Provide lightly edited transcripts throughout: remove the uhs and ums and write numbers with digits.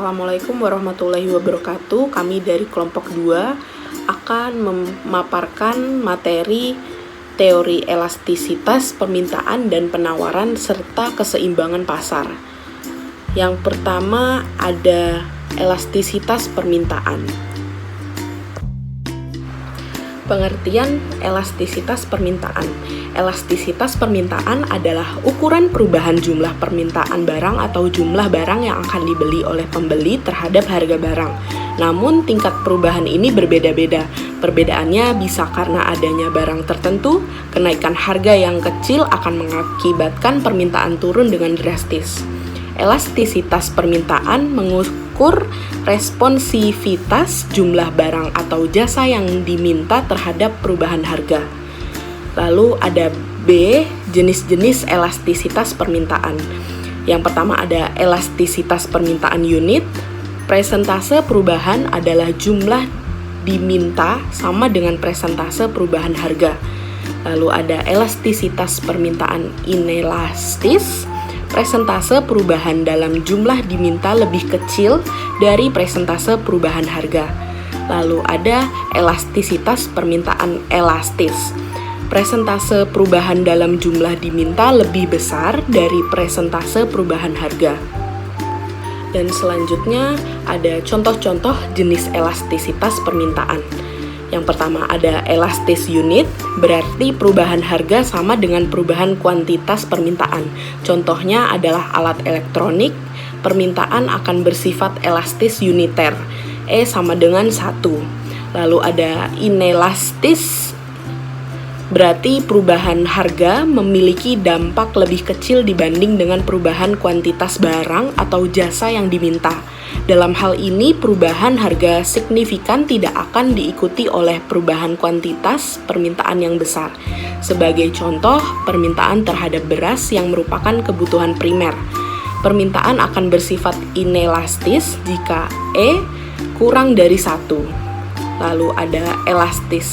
Assalamualaikum warahmatullahi wabarakatuh. Kami dari kelompok 2 akan memaparkan materi teori elastisitas permintaan dan penawaran serta keseimbangan pasar. Yang pertama ada elastisitas permintaan. Pengertian elastisitas permintaan. Elastisitas permintaan adalah ukuran perubahan jumlah permintaan barang atau jumlah barang yang akan dibeli oleh pembeli terhadap harga barang. Namun tingkat perubahan ini berbeda-beda. Perbedaannya bisa karena adanya barang tertentu, kenaikan harga yang kecil akan mengakibatkan permintaan turun dengan drastis. Elastisitas permintaan mengukur responsivitas jumlah barang atau jasa yang diminta terhadap perubahan harga. Lalu ada B, jenis-jenis elastisitas permintaan. Yang pertama ada elastisitas permintaan unit. Presentase perubahan adalah jumlah diminta sama dengan presentase perubahan harga. Lalu ada elastisitas permintaan inelastis. Presentase perubahan dalam jumlah diminta lebih kecil dari presentase perubahan harga. Lalu ada elastisitas permintaan elastis. Presentase perubahan dalam jumlah diminta lebih besar dari presentase perubahan harga. Dan selanjutnya ada contoh-contoh jenis elastisitas permintaan. Yang pertama ada elastis unit, berarti perubahan harga sama dengan perubahan kuantitas permintaan. Contohnya adalah alat elektronik, permintaan akan bersifat elastis uniter, E sama dengan 1. Lalu ada inelastis, berarti perubahan harga memiliki dampak lebih kecil dibanding dengan perubahan kuantitas barang atau jasa yang diminta. Dalam hal ini, perubahan harga signifikan tidak akan diikuti oleh perubahan kuantitas permintaan yang besar. Sebagai contoh, permintaan terhadap beras yang merupakan kebutuhan primer. Permintaan akan bersifat inelastis jika E kurang dari 1. Lalu ada elastis,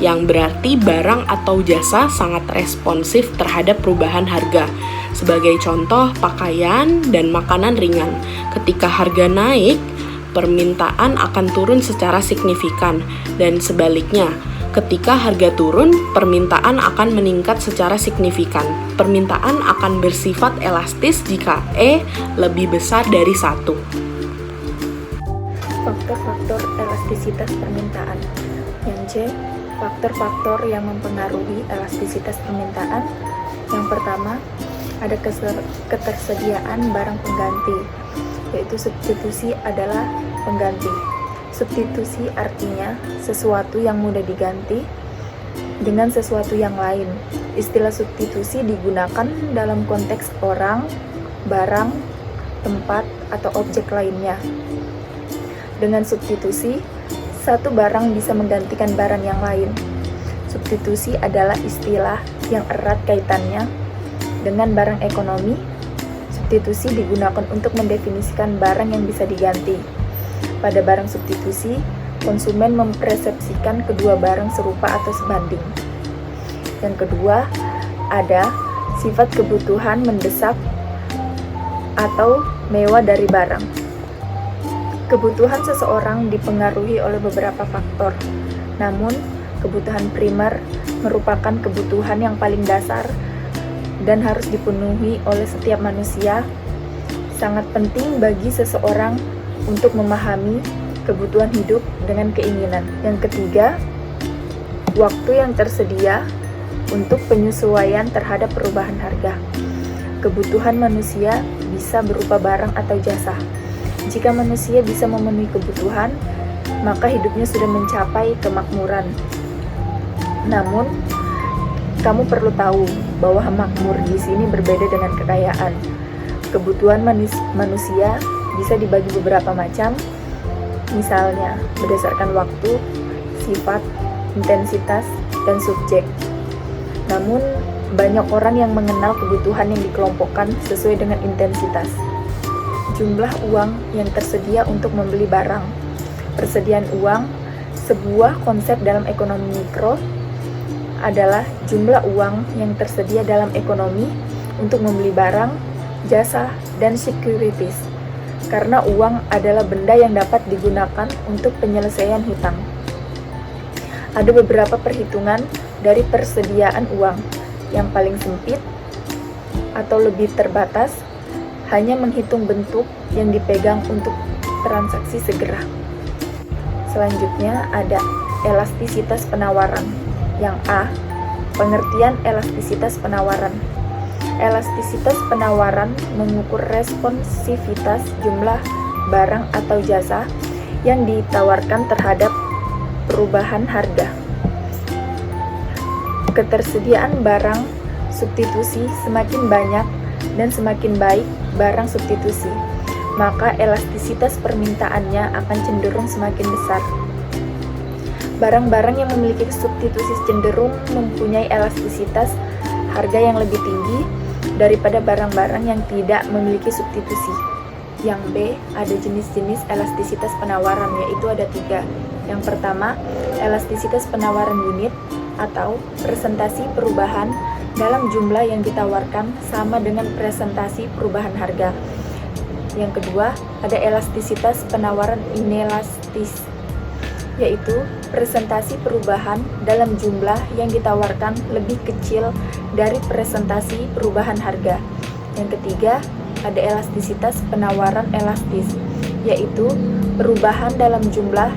yang berarti barang atau jasa sangat responsif terhadap perubahan harga. Sebagai contoh, pakaian dan makanan ringan. Ketika harga naik, permintaan akan turun secara signifikan, dan sebaliknya, ketika harga turun, permintaan akan meningkat secara signifikan. Permintaan akan bersifat elastis jika E lebih besar dari 1. Faktor-faktor elastisitas permintaan. Yang C, faktor-faktor yang mempengaruhi elastisitas permintaan. Yang pertama, ada ketersediaan barang pengganti, yaitu substitusi adalah pengganti. Substitusi artinya sesuatu yang mudah diganti dengan sesuatu yang lain. Istilah substitusi digunakan dalam konteks orang, barang, tempat, atau objek lainnya. Dengan substitusi, satu barang bisa menggantikan barang yang lain. Substitusi adalah istilah yang erat kaitannya dengan barang ekonomi. Substitusi digunakan untuk mendefinisikan barang yang bisa diganti. Pada barang substitusi, konsumen mempersepsikan kedua barang serupa atau sebanding. Yang kedua, ada sifat kebutuhan mendesak atau mewah dari barang. Kebutuhan seseorang dipengaruhi oleh beberapa faktor. Namun, kebutuhan primer merupakan kebutuhan yang paling dasar dan harus dipenuhi oleh setiap manusia. Sangat penting bagi seseorang untuk memahami kebutuhan hidup dengan keinginan. Yang ketiga, waktu yang tersedia untuk penyesuaian terhadap perubahan harga. Kebutuhan manusia bisa berupa barang atau jasa. Jika manusia bisa memenuhi kebutuhan, maka hidupnya sudah mencapai kemakmuran. Namun, kamu perlu tahu bahwa makmur di sini berbeda dengan kekayaan. Kebutuhan manusia bisa dibagi beberapa macam, misalnya berdasarkan waktu, sifat, intensitas, dan subjek. Namun, banyak orang yang mengenal kebutuhan yang dikelompokkan sesuai dengan intensitas. Jumlah uang yang tersedia untuk membeli barang. Persediaan uang, sebuah konsep dalam ekonomi mikro, adalah jumlah uang yang tersedia dalam ekonomi untuk membeli barang, jasa, dan securities. karena uang adalah benda yang dapat digunakan untuk penyelesaian hutang. Ada beberapa perhitungan dari persediaan uang. Yang paling sempit atau lebih terbatas hanya menghitung bentuk yang dipegang untuk transaksi segera. Selanjutnya ada elastisitas penawaran. Yang A, pengertian elastisitas penawaran. Elastisitas penawaran mengukur responsivitas jumlah barang atau jasa yang ditawarkan terhadap perubahan harga. Ketersediaan barang substitusi semakin banyak dan semakin baik barang substitusi, maka elastisitas permintaannya akan cenderung semakin besar. Barang-barang yang memiliki substitusi cenderung mempunyai elastisitas harga yang lebih tinggi daripada barang-barang yang tidak memiliki substitusi. Yang B, ada jenis-jenis elastisitas penawaran, yaitu ada 3. Yang pertama, elastisitas penawaran unit atau presentasi perubahan dalam jumlah yang ditawarkan sama dengan presentasi perubahan harga. Yang kedua, ada elastisitas penawaran inelastis, yaitu presentasi perubahan dalam jumlah yang ditawarkan lebih kecil dari presentasi perubahan harga. Yang ketiga, ada elastisitas penawaran elastis, yaitu perubahan dalam jumlah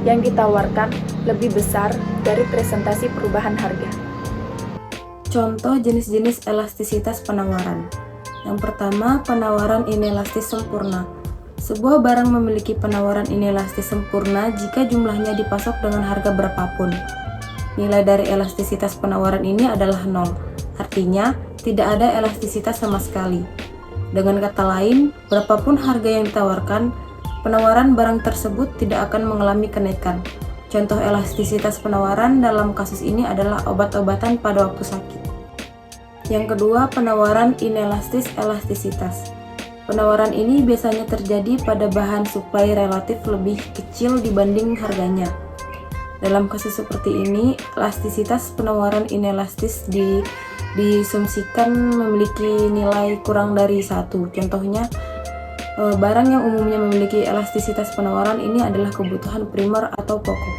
yang ditawarkan lebih besar dari presentasi perubahan harga. Contoh jenis-jenis elastisitas penawaran. Yang pertama, penawaran inelastis sempurna. Sebuah barang memiliki penawaran inelastis sempurna jika jumlahnya dipasok dengan harga berapapun. Nilai dari elastisitas penawaran ini adalah 0, artinya tidak ada elastisitas sama sekali. Dengan kata lain, berapapun harga yang ditawarkan, penawaran barang tersebut tidak akan mengalami kenaikan. Contoh elastisitas penawaran dalam kasus ini adalah obat-obatan pada waktu sakit. Yang kedua, penawaran inelastis elastisitas. Penawaran ini biasanya terjadi pada bahan suplai relatif lebih kecil dibanding harganya. Dalam kasus seperti ini, elastisitas penawaran inelastis disumsikan memiliki nilai kurang dari 1. Contohnya, barang yang umumnya memiliki elastisitas penawaran ini adalah kebutuhan primer atau pokok.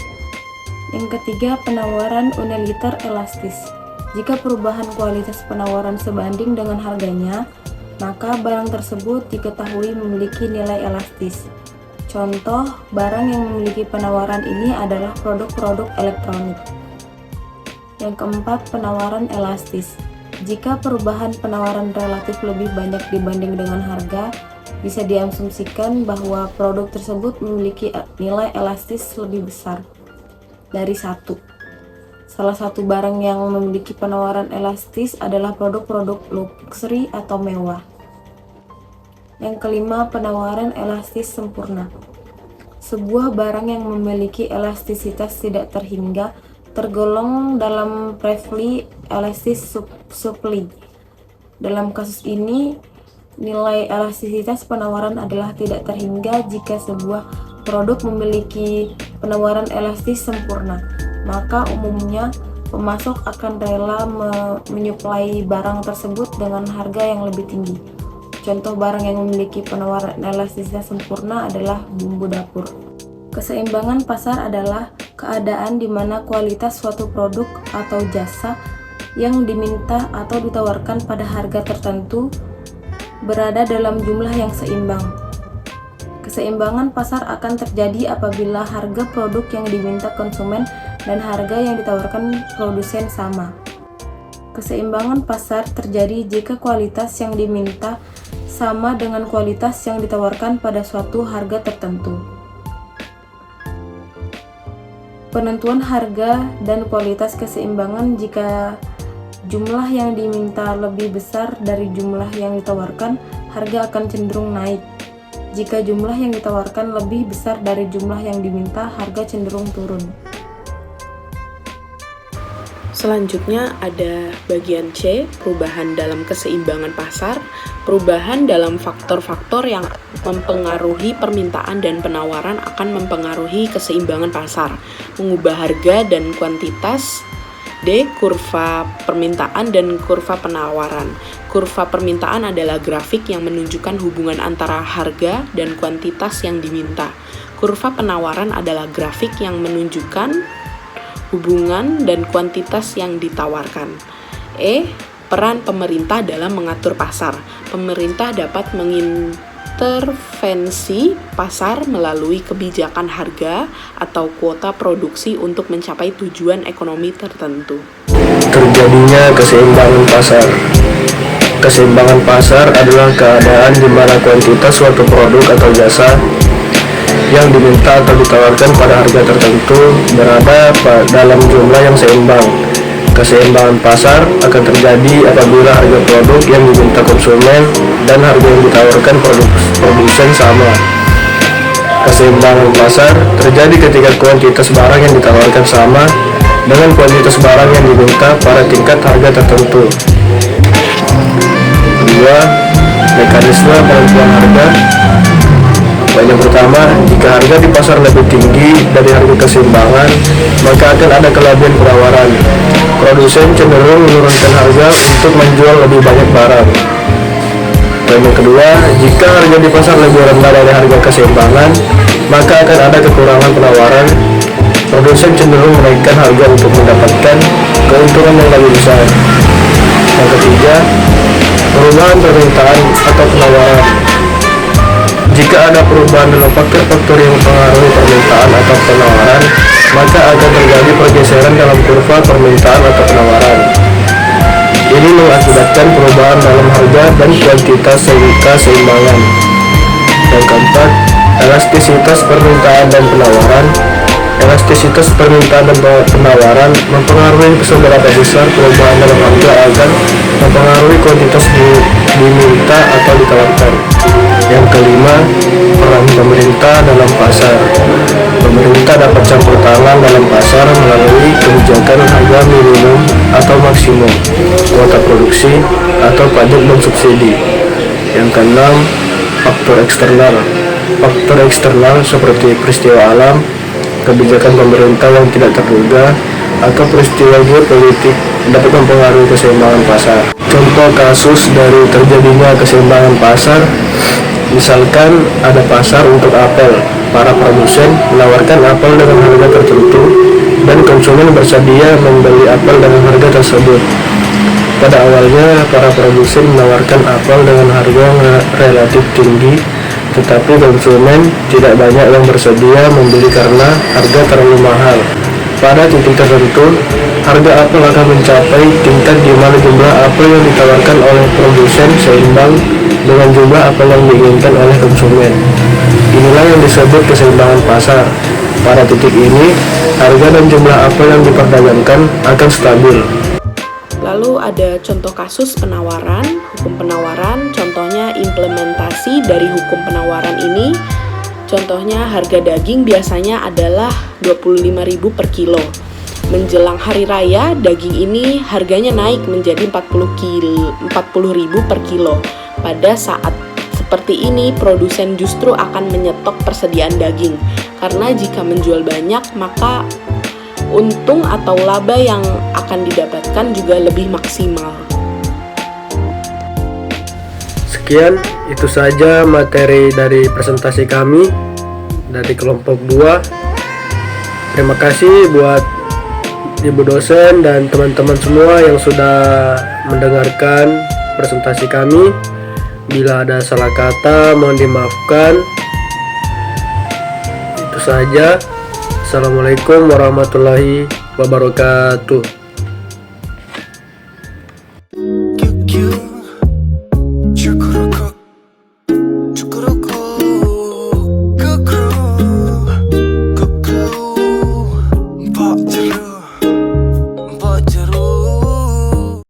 Yang ketiga, penawaran uniliter elastis. Jika perubahan kualitas penawaran sebanding dengan harganya, maka barang tersebut diketahui memiliki nilai elastis. Contoh, barang yang memiliki penawaran ini adalah produk-produk elektronik. Yang keempat, penawaran elastis. Jika perubahan penawaran relatif lebih banyak dibanding dengan harga, bisa diasumsikan bahwa produk tersebut memiliki nilai elastis lebih besar dari 1. Salah satu barang yang memiliki penawaran elastis adalah produk-produk luxury atau mewah. Yang kelima, penawaran elastis sempurna. Sebuah barang yang memiliki elastisitas tidak terhingga tergolong dalam preferably elastis supply. Dalam kasus ini, nilai elastisitas penawaran adalah tidak terhingga jika sebuah produk memiliki penawaran elastis sempurna. Maka umumnya pemasok akan rela menyuplai barang tersebut dengan harga yang lebih tinggi. Contoh barang yang memiliki penawaran elastisitas sempurna adalah bumbu dapur. Keseimbangan pasar adalah keadaan di mana kualitas suatu produk atau jasa yang diminta atau ditawarkan pada harga tertentu berada dalam jumlah yang seimbang. Keseimbangan pasar akan terjadi apabila harga produk yang diminta konsumen dan harga yang ditawarkan produsen sama. Keseimbangan pasar terjadi jika kualitas yang diminta sama dengan kualitas yang ditawarkan pada suatu harga tertentu. Penentuan harga dan kualitas keseimbangan jika jumlah yang diminta lebih besar dari jumlah yang ditawarkan, harga akan cenderung naik. Jika jumlah yang ditawarkan lebih besar dari jumlah yang diminta, harga cenderung turun. Selanjutnya ada bagian C, perubahan dalam keseimbangan pasar, perubahan dalam faktor-faktor yang mempengaruhi permintaan dan penawaran akan mempengaruhi keseimbangan pasar, mengubah harga dan kuantitas. D, kurva permintaan dan kurva penawaran. Kurva permintaan adalah grafik yang menunjukkan hubungan antara harga dan kuantitas yang diminta. Kurva penawaran adalah grafik yang menunjukkan hubungan dan kuantitas yang ditawarkan. Peran pemerintah dalam mengatur pasar. Pemerintah dapat mengintervensi pasar melalui kebijakan harga atau kuota produksi untuk mencapai tujuan ekonomi tertentu. Terjadinya keseimbangan pasar. Keseimbangan pasar adalah keadaan di mana kuantitas suatu produk atau jasa yang diminta atau ditawarkan pada harga tertentu berada dalam jumlah yang seimbang. Keseimbangan pasar akan terjadi apabila harga produk yang diminta konsumen dan harga yang ditawarkan produsen sama. Keseimbangan pasar terjadi ketika kuantitas barang yang ditawarkan sama dengan kuantitas barang yang diminta pada tingkat harga tertentu. Kedua, mekanisme penentuan harga. Yang pertama, jika harga di pasar lebih tinggi dari harga keseimbangan, maka akan ada kelebihan penawaran. Produsen cenderung menurunkan harga untuk menjual lebih banyak barang. Dan yang kedua, jika harga di pasar lebih rendah dari harga keseimbangan, maka akan ada kekurangan penawaran. Produsen cenderung menaikkan harga untuk mendapatkan keuntungan yang lebih besar. Yang ketiga, perubahan permintaan atau penawaran. Jika ada perubahan dalam faktor-faktor yang mempengaruhi permintaan atau penawaran, maka akan terjadi pergeseran dalam kurva permintaan atau penawaran. Ini mengakibatkan perubahan dalam harga dan kuantitas keseimbangan. Yang keempat, elastisitas permintaan dan penawaran. Elastisitas permintaan dan penawaran mempengaruhi seberapa besar perubahan dalam harga akan mempengaruhi kuantitas diminta atau ditawarkan. Yang kelima, peran pemerintah dalam pasar. Pemerintah dapat campur tangan dalam pasar melalui kebijakan harga minimum atau maksimum, kuota produksi, atau pajak dan subsidi. Yang keenam, faktor eksternal. Faktor eksternal seperti peristiwa alam, kebijakan pemerintah yang tidak terduga, atau peristiwa geopolitik dapat mempengaruhi keseimbangan pasar. Contoh kasus dari terjadinya keseimbangan pasar, misalkan ada pasar untuk apel, para produsen menawarkan apel dengan harga tertentu dan konsumen bersedia membeli apel dengan harga tersebut. Pada awalnya, para produsen menawarkan apel dengan harga yang relatif tinggi, tetapi konsumen tidak banyak yang bersedia membeli karena harga terlalu mahal. Pada titik tertentu, harga apel akan mencapai tingkat di mana jumlah apel yang ditawarkan oleh produsen seimbang dengan jumlah apel yang diinginkan oleh konsumen. Inilah yang disebut keseimbangan pasar. Pada titik ini, harga dan jumlah apel yang diperdagangkan akan stabil. Lalu ada contoh kasus penawaran, hukum penawaran, contohnya implementasi dari hukum penawaran ini. Contohnya harga daging biasanya adalah 25.000 per kilo. Menjelang hari raya, daging ini harganya naik menjadi 40.000 per kilo. Pada saat seperti ini, produsen justru akan menyetok persediaan daging. Karena jika menjual banyak, maka untung atau laba yang akan didapatkan juga lebih maksimal. Sekian, itu saja materi dari presentasi kami dari kelompok 2. Terima kasih buat ibu dosen dan teman-teman semua yang sudah mendengarkan presentasi kami. Bila ada salah kata, mohon dimaafkan. Itu saja. Assalamualaikum warahmatullahi wabarakatuh.